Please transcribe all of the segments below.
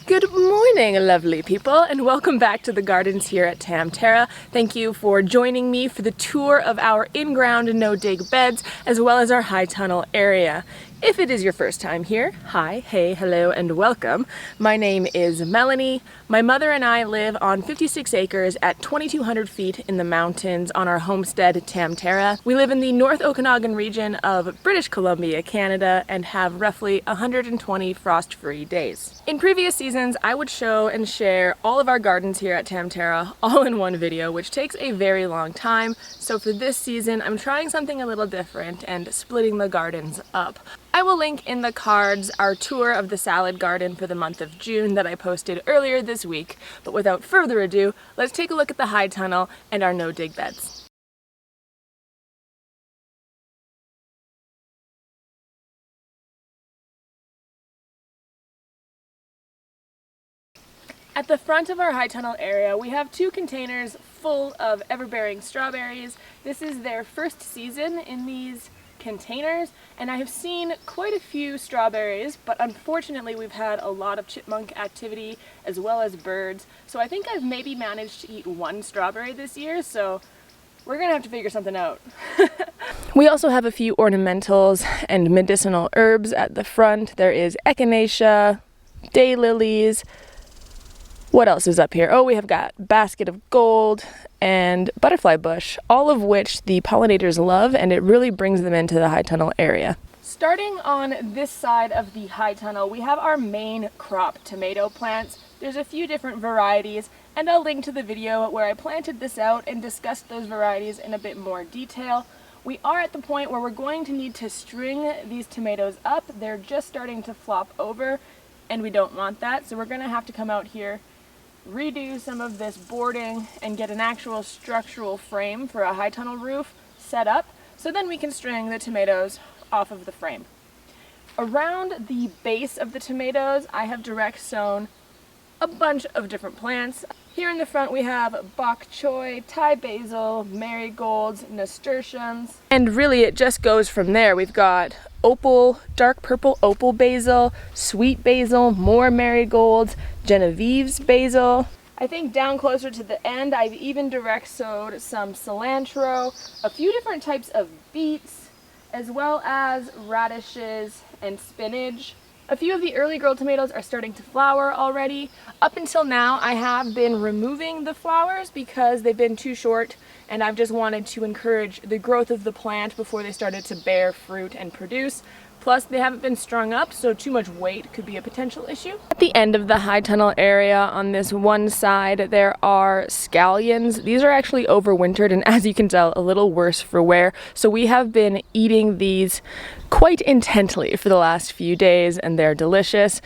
Good morning, lovely people, and welcome back to the gardens here at Tamterra. Thank you for joining me for the tour of our in-ground no-dig beds, as well as our high tunnel area. If it is your first time here, hi, hey, hello, and welcome. My name is Melanie. My mother and I live on 56 acres at 2,200 feet in the mountains on our homestead, Tamterra. We live in the North Okanagan region of British Columbia, Canada, and have roughly 120 frost-free days. In previous seasons, I would show and share all of our gardens here at Tamterra all in one video, which takes a very long time. So for this season, I'm trying something a little different and splitting the gardens up. I will link in the cards our tour of the salad garden for the month of June that I posted earlier this week. But without further ado, let's take a look at the high tunnel and our no-dig beds. At the front of our high tunnel area, we have two containers full of ever-bearing strawberries. This is their first season in these containers, and I have seen quite a few strawberries, but unfortunately we've had a lot of chipmunk activity as well as birds, so I think I've maybe managed to eat one strawberry this year, so we're gonna have to figure something out. We also have a few ornamentals and medicinal herbs at the front. There is echinacea, daylilies. What else is up here? Oh, we have got basket of gold and butterfly bush, all of which the pollinators love, and it really brings them into the high tunnel area. Starting on this side of the high tunnel, we have our main crop tomato plants. There's a few different varieties, and I'll link to the video where I planted this out and discussed those varieties in a bit more detail. We are at the point where we're going to need to string these tomatoes up. They're just starting to flop over, and we don't want that, so we're gonna have to come out here, redo some of this boarding, and get an actual structural frame for a high tunnel roof set up, so then we can string the tomatoes off of the frame. Around the base of the tomatoes, I have direct sown a bunch of different plants. Here in the front we have bok choy, Thai basil, marigolds, nasturtiums, and really it just goes from there. We've got opal, dark purple opal basil, sweet basil, more marigolds, Genevieve's basil. I think down closer to the end I've even direct sowed some cilantro, a few different types of beets, as well as radishes and spinach. A few of the early girl tomatoes are starting to flower already. Up until now, I have been removing the flowers because they've been too short, and I've just wanted to encourage the growth of the plant before they started to bear fruit and produce. Plus, they haven't been strung up, so too much weight could be a potential issue. At the end of the high tunnel area on this one side, there are scallions. These are actually overwintered, and as you can tell, a little worse for wear. So we have been eating these quite intently for the last few days, and they're delicious.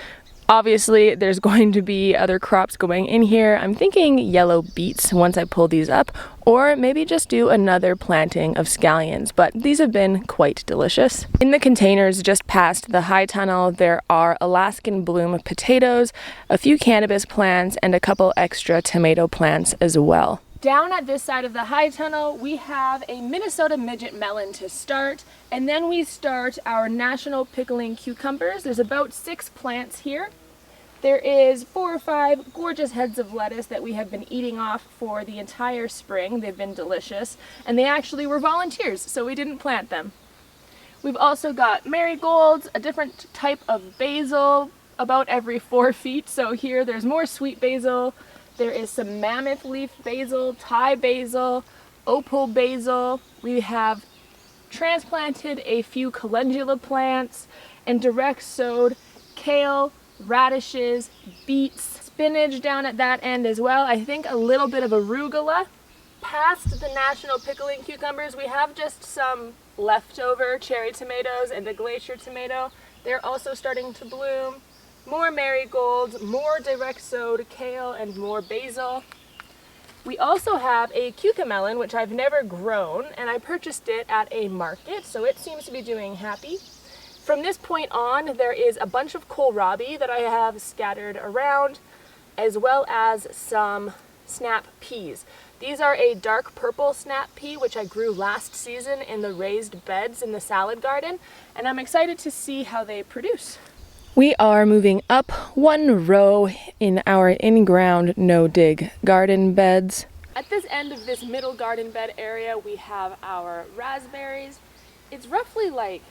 Obviously, there's going to be other crops going in here. I'm thinking yellow beets once I pull these up, or maybe just do another planting of scallions, but these have been quite delicious. In the containers just past the high tunnel, there are Alaskan bloom potatoes, a few cannabis plants, and a couple extra tomato plants as well. Down at this side of the high tunnel, we have a Minnesota midget melon to start, and then we start our national pickling cucumbers. There's about 6 plants here. There is 4 or 5 gorgeous heads of lettuce that we have been eating off for the entire spring. They've been delicious, and they actually were volunteers, so we didn't plant them. We've also got marigolds, a different type of basil, about every 4 feet. So here there's more sweet basil. There is some mammoth leaf basil, Thai basil, opal basil. We have transplanted a few calendula plants and direct sowed kale, radishes, beets, spinach down at that end as well. I think a little bit of arugula. Past the national pickling cucumbers, we have just some leftover cherry tomatoes and a glacier tomato. They're also starting to bloom. More marigolds, more direct sowed kale, and more basil. We also have a cucamelon, which I've never grown, and I purchased it at a market, so it seems to be doing happy. From this point on, there is a bunch of kohlrabi that I have scattered around, as well as some snap peas. These are a dark purple snap pea, which I grew last season in the raised beds in the salad garden, and I'm excited to see how they produce. We are moving up one row in our in-ground no-dig garden beds. At this end of this middle garden bed area, we have our raspberries. It's roughly like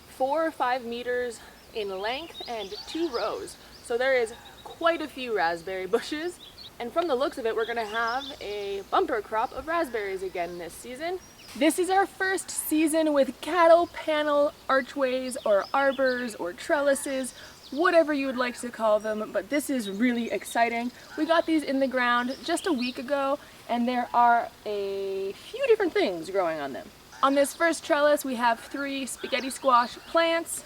4 or 5 meters in length and 2 rows. So there is quite a few raspberry bushes. And from the looks of it, we're gonna have a bumper crop of raspberries again this season. This is our first season with cattle panel archways or arbors or trellises, whatever you would like to call them, but this is really exciting. We got these in the ground just a week ago, and there are a few different things growing on them. On this first trellis, we have 3 spaghetti squash plants.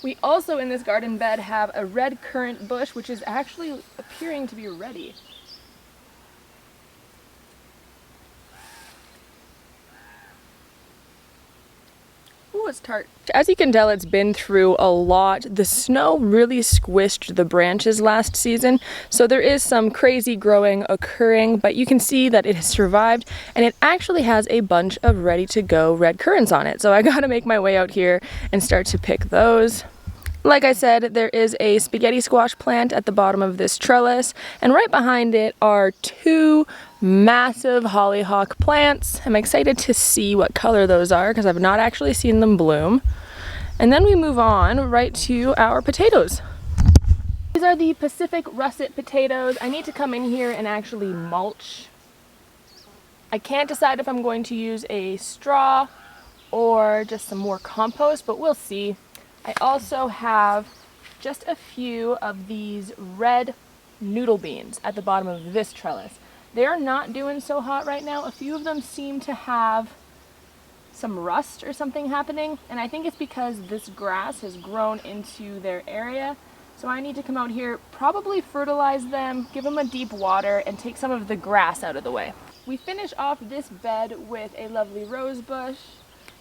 We also in this garden bed have a red currant bush, which is actually appearing to be ready. Ooh, it's tart. As you can tell, it's been through a lot. The snow really squished the branches last season, so there is some crazy growing occurring, but you can see that it has survived, and it actually has a bunch of ready-to-go red currants on it. So I gotta make my way out here and start to pick those. Like I said, there is a spaghetti squash plant at the bottom of this trellis, and right behind it are 2 massive hollyhock plants. I'm excited to see what color those are because I've not actually seen them bloom. And then we move on right to our potatoes. These are the Pacific russet potatoes. I need to come in here and actually mulch. I can't decide if I'm going to use a straw or just some more compost, but we'll see. I also have just a few of these red noodle beans at the bottom of this trellis. They're not doing so hot right now. A few of them seem to have some rust or something happening, and I think it's because this grass has grown into their area. So I need to come out here, probably fertilize them, give them a deep water, and take some of the grass out of the way. We finish off this bed with a lovely rose bush.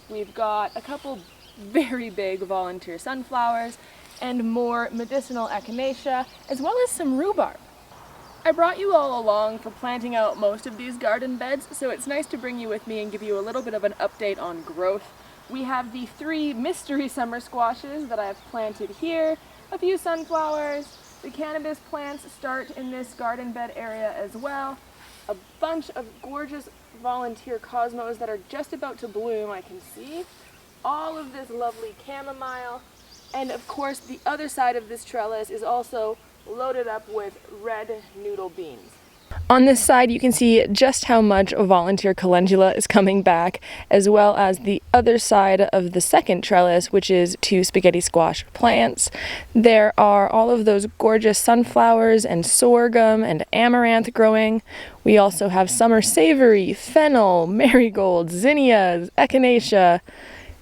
We've got a couple very big volunteer sunflowers and more medicinal echinacea, as well as some rhubarb. I brought you all along for planting out most of these garden beds, so it's nice to bring you with me and give you a little bit of an update on growth. We have the 3 mystery summer squashes that I've planted here, a few sunflowers, the cannabis plants start in this garden bed area as well, a bunch of gorgeous volunteer cosmos that are just about to bloom, I can see, all of this lovely chamomile, and of course the other side of this trellis is also loaded up with red noodle beans. On this side you can see just how much volunteer calendula is coming back, as well as the other side of the second trellis, which is 2 spaghetti squash plants. There are all of those gorgeous sunflowers and sorghum and amaranth growing. We also have summer savory, fennel, marigolds, zinnias, echinacea,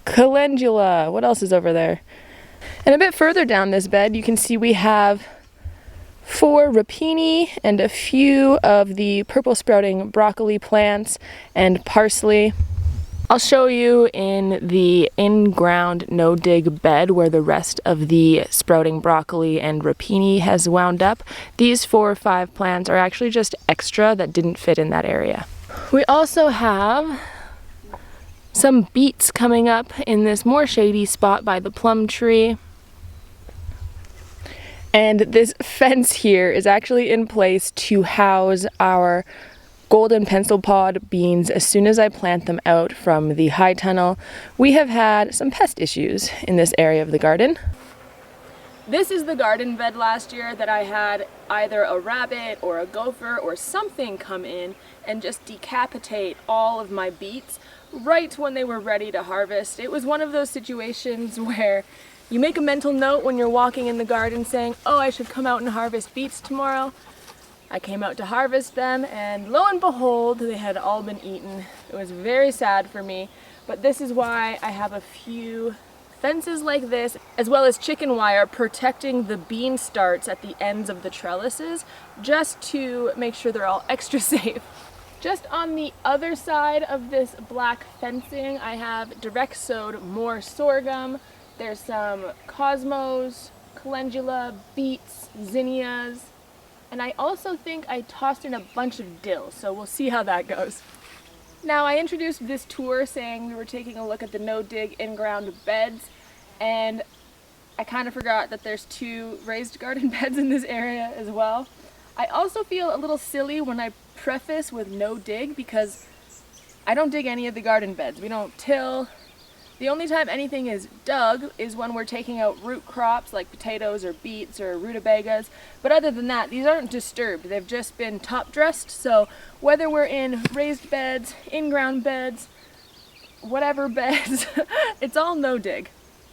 calendula. What else is over there? And a bit further down this bed you can see we have 4 rapini and a few of the purple sprouting broccoli plants and parsley. I'll show you in the in-ground no-dig bed where the rest of the sprouting broccoli and rapini has wound up. These 4 or 5 plants are actually just extra that didn't fit in that area. We also have some beets coming up in this more shady spot by the plum tree. And this fence here is actually in place to house our golden pencil pod beans as soon as I plant them out from the high tunnel. We have had some pest issues in this area of the garden. This is the garden bed last year that I had either a rabbit or a gopher or something come in and just decapitate all of my beets right when they were ready to harvest. It was one of those situations where you make a mental note when you're walking in the garden saying, oh, I should come out and harvest beets tomorrow. I came out to harvest them and lo and behold, they had all been eaten. It was very sad for me, but this is why I have a few fences like this, as well as chicken wire protecting the bean starts at the ends of the trellises, just to make sure they're all extra safe. Just on the other side of this black fencing, I have direct sowed more sorghum. There's some cosmos, calendula, beets, zinnias, and I also think I tossed in a bunch of dill, so we'll see how that goes. Now, I introduced this tour saying we were taking a look at the no-dig in-ground beds, and I kind of forgot that there's 2 raised garden beds in this area as well. I also feel a little silly when I preface with no dig because I don't dig any of the garden beds. We don't till. The only time anything is dug is when we're taking out root crops like potatoes or beets or rutabagas. But other than that, these aren't disturbed. They've just been top dressed. So whether we're in raised beds, in-ground beds, whatever beds, it's all no dig.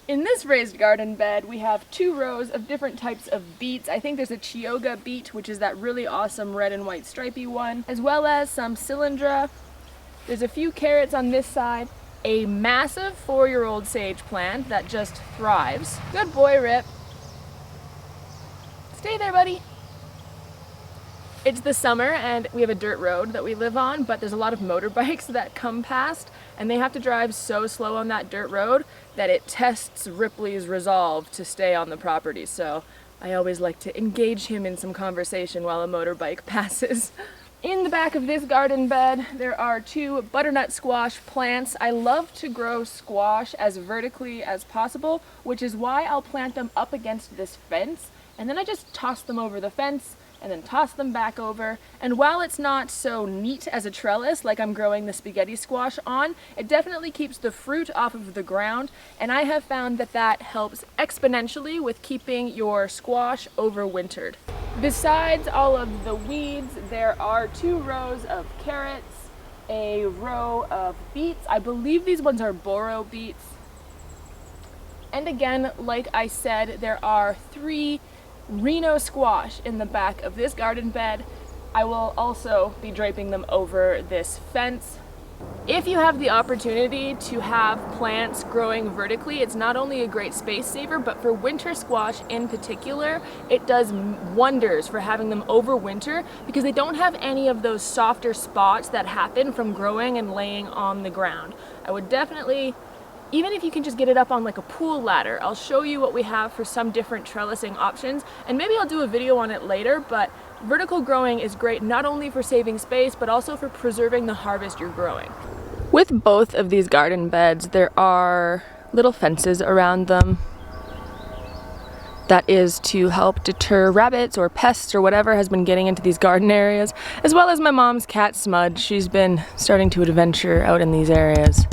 In this raised garden bed, we have 2 rows of different types of beets. I think there's a Chioggia beet, which is that really awesome red and white stripy one, as well as some cylindra. There's a few carrots on this side, a massive 4-year-old sage plant that just thrives. Good boy, Rip. Stay there, buddy. It's the summer and we have a dirt road that we live on, but there's a lot of motorbikes that come past and they have to drive so slow on that dirt road that it tests Ripley's resolve to stay on the property. So I always like to engage him in some conversation while a motorbike passes. In the back of this garden bed, there are 2 butternut squash plants. I love to grow squash as vertically as possible, which is why I'll plant them up against this fence, and then I just toss them over the fence, and then toss them back over. And while it's not so neat as a trellis like I'm growing the spaghetti squash on, it definitely keeps the fruit off of the ground, and I have found that that helps exponentially with keeping your squash overwintered. Besides all of the weeds, there are 2 rows of carrots, a row of beets. I believe these ones are boro beets. And again, like I said, there are 3 Reno squash in the back of this garden bed. I will also be draping them over this fence. If you have the opportunity to have plants growing vertically, it's not only a great space saver, but for winter squash in particular, it does wonders for having them overwinter because they don't have any of those softer spots that happen from growing and laying on the ground. I would definitely, even if you can just get it up on like a pool ladder, I'll show you what we have for some different trellising options, and maybe I'll do a video on it later, but vertical growing is great not only for saving space, but also for preserving the harvest you're growing. With both of these garden beds, there are little fences around them. That is to help deter rabbits or pests or whatever has been getting into these garden areas, as well as my mom's cat Smudge. She's been starting to adventure out in these areas.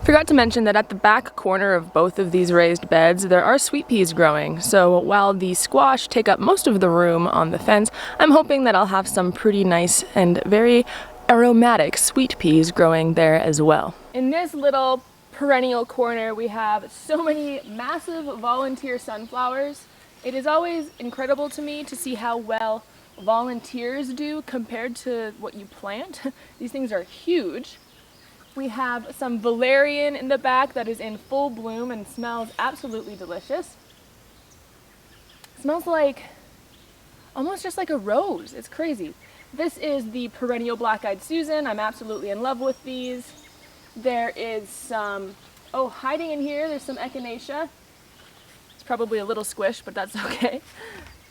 Forgot to mention that at the back corner of both of these raised beds, there are sweet peas growing. So while the squash take up most of the room on the fence, I'm hoping that I'll have some pretty nice and very aromatic sweet peas growing there as well. In this little perennial corner, we have so many massive volunteer sunflowers. It is always incredible to me to see how well volunteers do compared to what you plant. These things are huge. We have some valerian in the back that is in full bloom and smells absolutely delicious. It smells like, almost just like a rose. It's crazy. This is the perennial black-eyed Susan. I'm absolutely in love with these. There is some, oh, hiding in here, there's some echinacea. It's probably a little squish, but that's okay.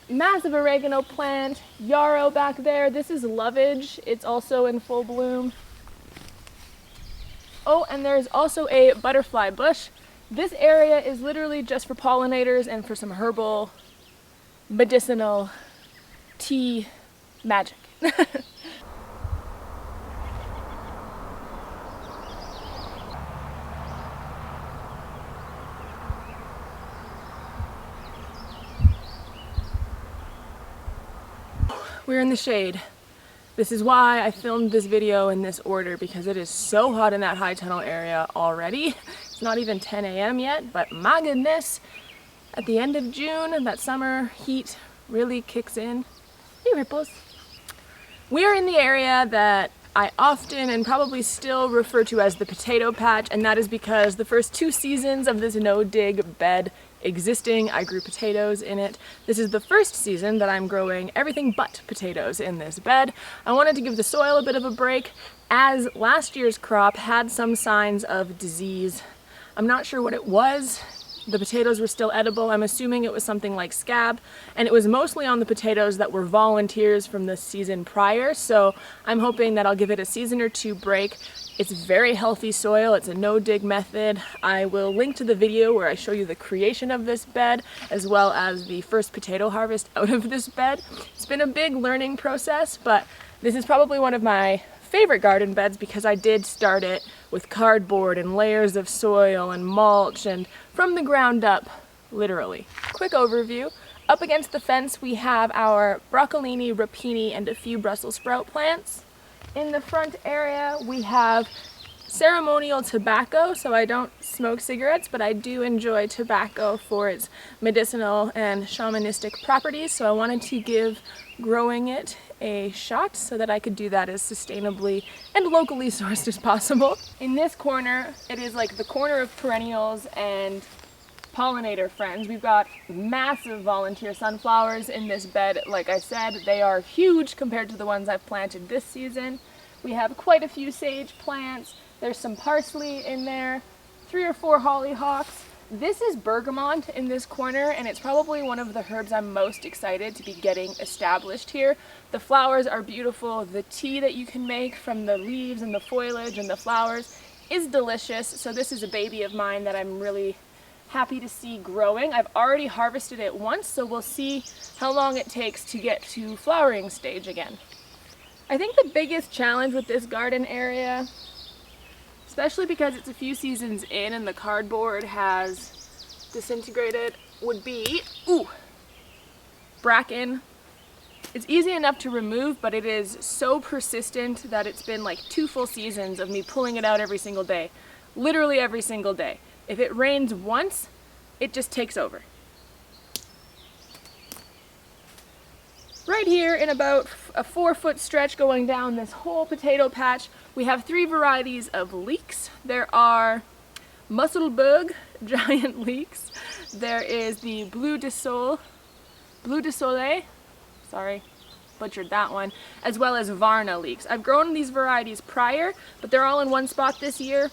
Massive oregano plant, yarrow back there. This is lovage. It's also in full bloom. Oh, and there's also a butterfly bush. This area is literally just for pollinators and for some herbal, medicinal tea magic. We're in the shade. This is why I filmed this video in this order, because it is so hot in that high tunnel area already. It's not even 10 a.m. yet, but my goodness, at the end of June, that summer heat really kicks in. Hey, Ripples. We are in the area that I often and probably still refer to as the potato patch, and that is because the first 2 seasons of this no-dig bed existing, I grew potatoes in it. This is the first season that I'm growing everything but potatoes in this bed. I wanted to give the soil a bit of a break, as last year's crop had some signs of disease. I'm not sure what it was. the potatoes were still edible. I'm assuming it was something like scab, and it was mostly on the potatoes that were volunteers from the season prior, so I'm hoping that I'll give it a season or two break. It's very healthy soil. It's a no-dig method. I will link to the video where I show you the creation of this bed, as well as the first potato harvest out of this bed. It's been a big learning process, but this is probably one of my favorite garden beds because I did start it with cardboard and layers of soil and mulch and from the ground up, literally. Quick overview. Up against the fence we have our broccolini, rapini, and a few Brussels sprout plants. In the front area we have ceremonial tobacco, so I don't smoke cigarettes, but I do enjoy tobacco for its medicinal and shamanistic properties, so I wanted to give growing it a shot so that I could do that as sustainably and locally sourced as possible. In this corner, it is like the corner of perennials and pollinator friends. We've got massive volunteer sunflowers in this bed. Like I said, they are huge compared to the ones I've planted this season. We have quite a few sage plants. There's some parsley in there, 3 or 4 hollyhocks. This is bergamot in this corner, and it's probably one of the herbs I'm most excited to be getting established here. The flowers are beautiful. The tea that you can make from the leaves and the foliage and the flowers is delicious. So this is a baby of mine that I'm really happy to see growing. I've already harvested it once, so we'll see how long it takes to get to flowering stage again. I think the biggest challenge with this garden area, especially because it's a few seasons in and the cardboard has disintegrated, would be, bracken. It's easy enough to remove, but it is so persistent that it's been like 2 full seasons of me pulling it out every single day. Literally every single day. If it rains once, it just takes over. Right here in about a 4-foot stretch going down this whole potato patch, we have 3 varieties of leeks. There are musselbug giant leeks. There is the bleu de soleil, sorry, butchered that one, as well as Varna leeks. I've grown these varieties prior, but they're all in one spot this year.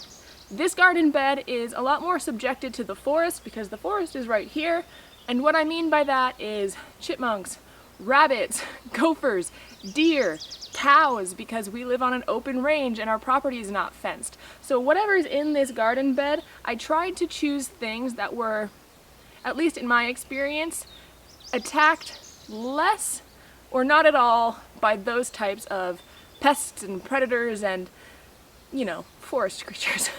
This garden bed is a lot more subjected to the forest because the forest is right here, and what I mean by that is chipmunks, rabbits, gophers, deer, cows, because we live on an open range and our property is not fenced. So whatever's in this garden bed, I tried to choose things that were, at least in my experience, attacked less or not at all by those types of pests and predators and, you know, forest creatures.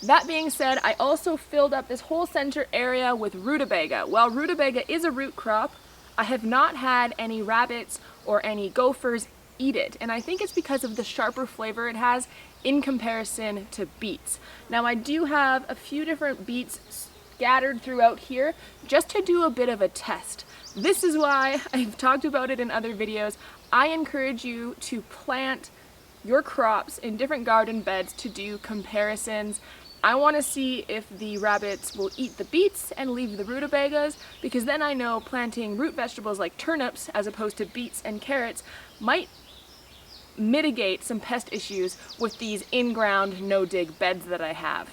That being said, I also filled up this whole center area with rutabaga. While rutabaga is a root crop, I have not had any rabbits or any gophers eat it, and I think it's because of the sharper flavor it has in comparison to beets. Now I do have a few different beets scattered throughout here just to do a bit of a test. This is why I've talked about it in other videos. I encourage you to plant your crops in different garden beds to do comparisons. I want to see if the rabbits will eat the beets and leave the rutabagas, because then I know planting root vegetables like turnips as opposed to beets and carrots might mitigate some pest issues with these in-ground no-dig beds that I have.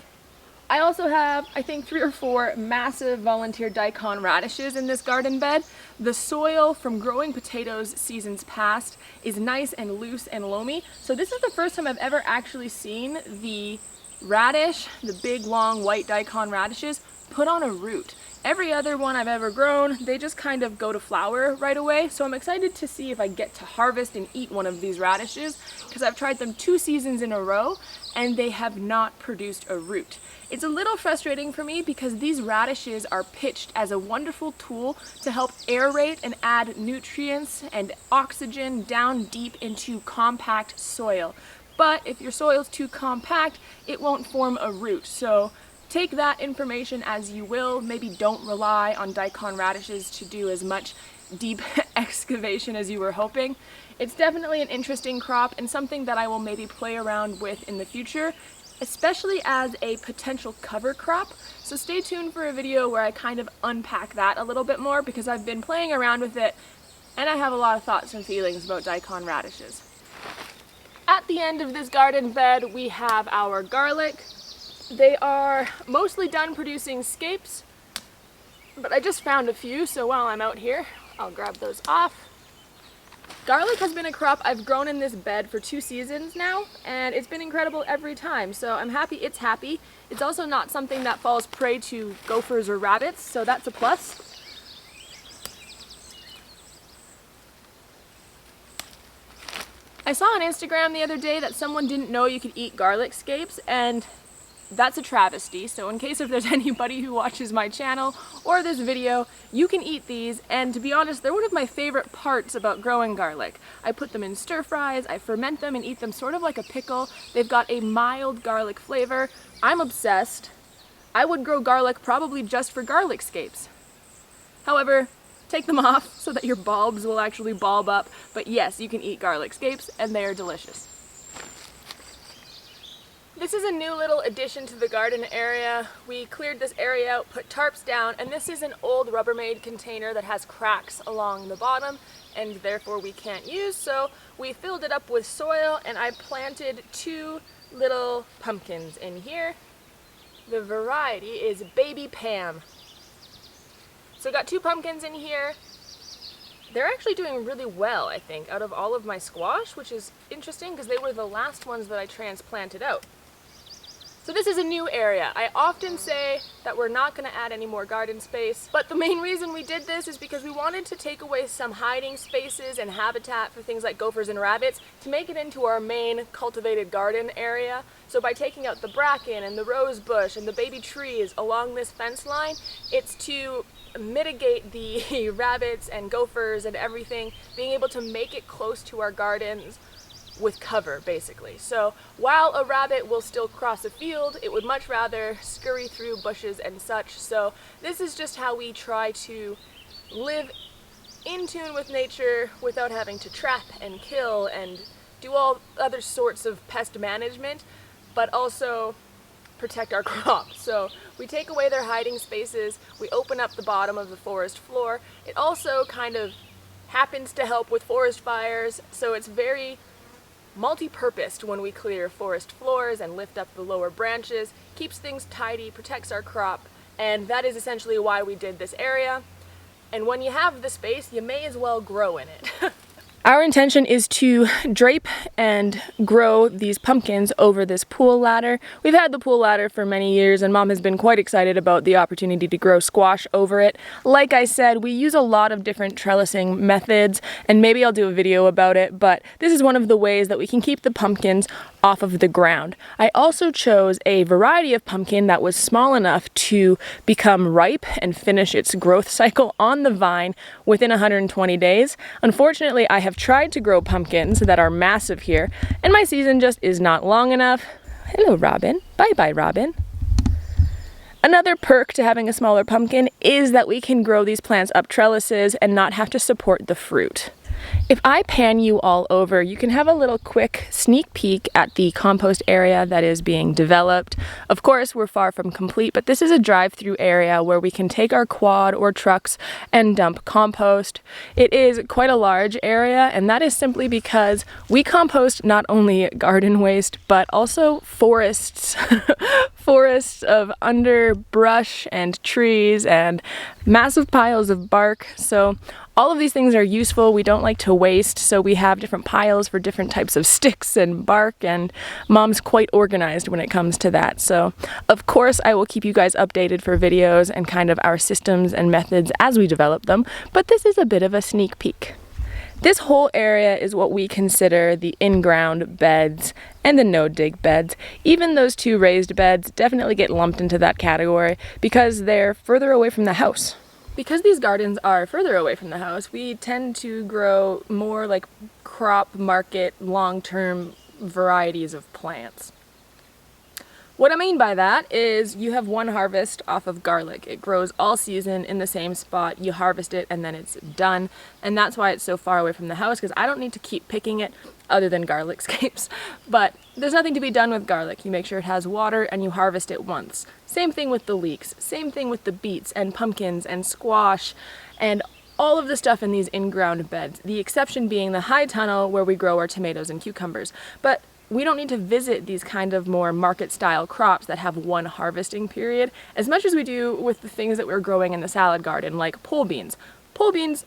I also have, I think, 3 or 4 massive volunteer daikon radishes in this garden bed. The soil from growing potatoes seasons past is nice and loose and loamy, so this is the first time I've ever actually seen the radish, the big long white daikon radishes, put on a root. Every other one I've ever grown, they just kind of go to flower right away, so I'm excited to see if I get to harvest and eat one of these radishes, because I've tried them 2 seasons in a row and they have not produced a root. It's a little frustrating for me because these radishes are pitched as a wonderful tool to help aerate and add nutrients and oxygen down deep into compact soil. But if your soil's too compact, it won't form a root. So take that information as you will. Maybe don't rely on daikon radishes to do as much deep excavation as you were hoping. It's definitely an interesting crop and something that I will maybe play around with in the future, especially as a potential cover crop. So stay tuned for a video where I kind of unpack that a little bit more, because I've been playing around with it and I have a lot of thoughts and feelings about daikon radishes. At the end of this garden bed, we have our garlic. They are mostly done producing scapes, but I just found a few, so while I'm out here, I'll grab those off. Garlic has been a crop I've grown in this bed for 2 seasons now, and it's been incredible every time, so I'm happy it's happy. It's also not something that falls prey to gophers or rabbits, so that's a plus. I saw on Instagram the other day that someone didn't know you could eat garlic scapes, and that's a travesty. So in case if there's anybody who watches my channel or this video, you can eat these, and to be honest, they're one of my favorite parts about growing garlic. I put them in stir fries, I ferment them and eat them sort of like a pickle. They've got a mild garlic flavor. I'm obsessed. I would grow garlic probably just for garlic scapes. However, take them off so that your bulbs will actually bulb up, but yes, you can eat garlic scapes and they are delicious. This is a new little addition to the garden area. We cleared this area out, put tarps down, and this is an old Rubbermaid container that has cracks along the bottom and therefore we can't use, so we filled it up with soil and I planted 2 little pumpkins in here. The variety is Baby Pam. So I got 2 pumpkins in here. They're actually doing really well, I think, out of all of my squash, which is interesting because they were the last ones that I transplanted out. So this is a new area. I often say that we're not going to add any more garden space, but the main reason we did this is because we wanted to take away some hiding spaces and habitat for things like gophers and rabbits to make it into our main cultivated garden area. So by taking out the bracken and the rose bush and the baby trees along this fence line, it's to mitigate the rabbits and gophers and everything, being able to make it close to our gardens with cover, basically. So while a rabbit will still cross a field, it would much rather scurry through bushes and such. So this is just how we try to live in tune with nature without having to trap and kill and do all other sorts of pest management, but also protect our crops. So we take away their hiding spaces, we open up the bottom of the forest floor. It also kind of happens to help with forest fires, so it's very multi-purposed when we clear forest floors and lift up the lower branches, keeps things tidy, protects our crop, and that is essentially why we did this area. And when you have the space, you may as well grow in it. Our intention is to drape and grow these pumpkins over this pool ladder. We've had the pool ladder for many years and Mom has been quite excited about the opportunity to grow squash over it. Like I said, we use a lot of different trellising methods and maybe I'll do a video about it, but this is one of the ways that we can keep the pumpkins off of the ground. I also chose a variety of pumpkin that was small enough to become ripe and finish its growth cycle on the vine within 120 days. Unfortunately, I have tried to grow pumpkins that are massive here, and my season just is not long enough. Hello, Robin. Bye-bye, Robin. Another perk to having a smaller pumpkin is that we can grow these plants up trellises and not have to support the fruit. If I pan you all over, you can have a little quick sneak peek at the compost area that is being developed. Of course, we're far from complete, but this is a drive-through area where we can take our quad or trucks and dump compost. It is quite a large area, and that is simply because we compost not only garden waste, but also forests. Forests of underbrush and trees and massive piles of bark. So all of these things are useful. We don't like to waste, so we have different piles for different types of sticks and bark, and Mom's quite organized when it comes to that. So of course I will keep you guys updated for videos and kind of our systems and methods as we develop them, but this is a bit of a sneak peek. This whole area is what we consider the in-ground beds and the no-dig beds. Even those 2 raised beds definitely get lumped into that category because they're further away from the house. Because these gardens are further away from the house, we tend to grow more like crop market long-term varieties of plants. What I mean by that is you have one harvest off of garlic. It grows all season in the same spot. You harvest it and then it's done. And that's why it's so far away from the house, because I don't need to keep picking it other than garlic scapes. But there's nothing to be done with garlic. You make sure it has water and you harvest it once. Same thing with the leeks. Same thing with the beets and pumpkins and squash and all of the stuff in these in-ground beds. The exception being the high tunnel where we grow our tomatoes and cucumbers. But we don't need to visit these kind of more market-style crops that have one harvesting period as much as we do with the things that we're growing in the salad garden, like pole beans. Pole beans,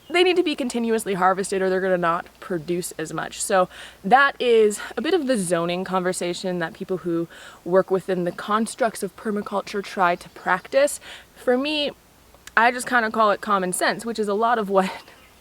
they need to be continuously harvested or they're going to not produce as much. So that is a bit of the zoning conversation that people who work within the constructs of permaculture try to practice. For me, I just kind of call it common sense, which is a lot of what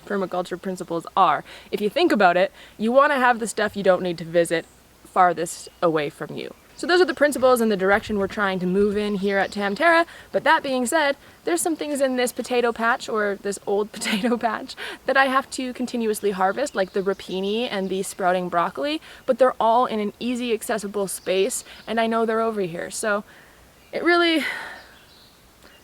permaculture principles are. If you think about it, you want to have the stuff you don't need to visit farthest away from you. So those are the principles and the direction we're trying to move in here at Tamterra. But that being said, there's some things in this potato patch, or this old potato patch, that I have to continuously harvest, like the rapini and the sprouting broccoli, but they're all in an easy accessible space, and I know they're over here. So it really,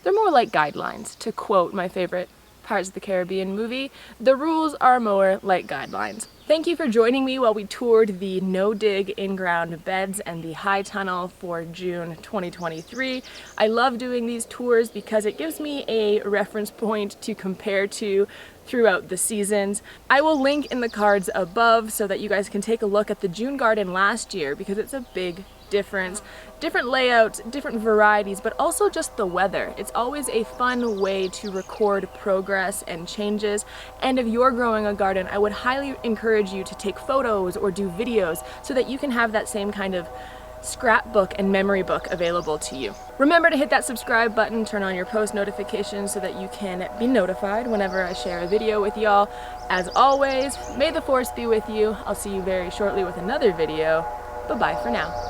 they're more like guidelines, to quote my favorite Pirates of the Caribbean movie. The rules are more like guidelines. Thank you for joining me while we toured the no-dig in-ground beds and the high tunnel for June 2023. I love doing these tours because it gives me a reference point to compare to throughout the seasons. I will link in the cards above so that you guys can take a look at the June garden last year, because it's a big difference. Different layouts, different varieties, but also just the weather. It's always a fun way to record progress and changes. And if you're growing a garden, I would highly encourage you to take photos or do videos so that you can have that same kind of scrapbook and memory book available to you. Remember to hit that subscribe button, turn on your post notifications so that you can be notified whenever I share a video with y'all. As always, may the force be with you. I'll see you very shortly with another video. Bye-bye for now.